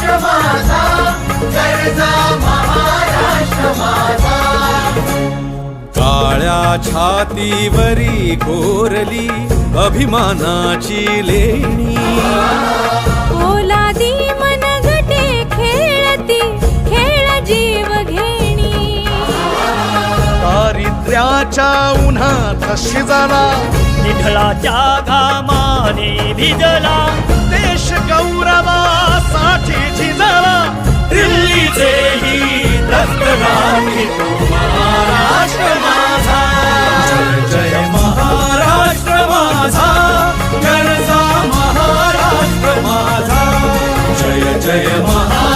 महाराष्ट्र माझा, गरजा महाराष्ट्र माझा. काळ्या छातीवरी कोरली अभिमानाची लेणी, पोलादी मनगटे खेळती खेळ जीव घेणी. दारिद्र्याच्या उन्हात शिजला, निढळाच्या घामाने भिजला, देश गौरवासाठी झिजला. दिल्लीचेही दस्तराही तो महाराष्ट्र माझा. जय जय महाराष्ट्र माझा, गरजा महाराष्ट्र माझा. जय जय महाराष्ट्र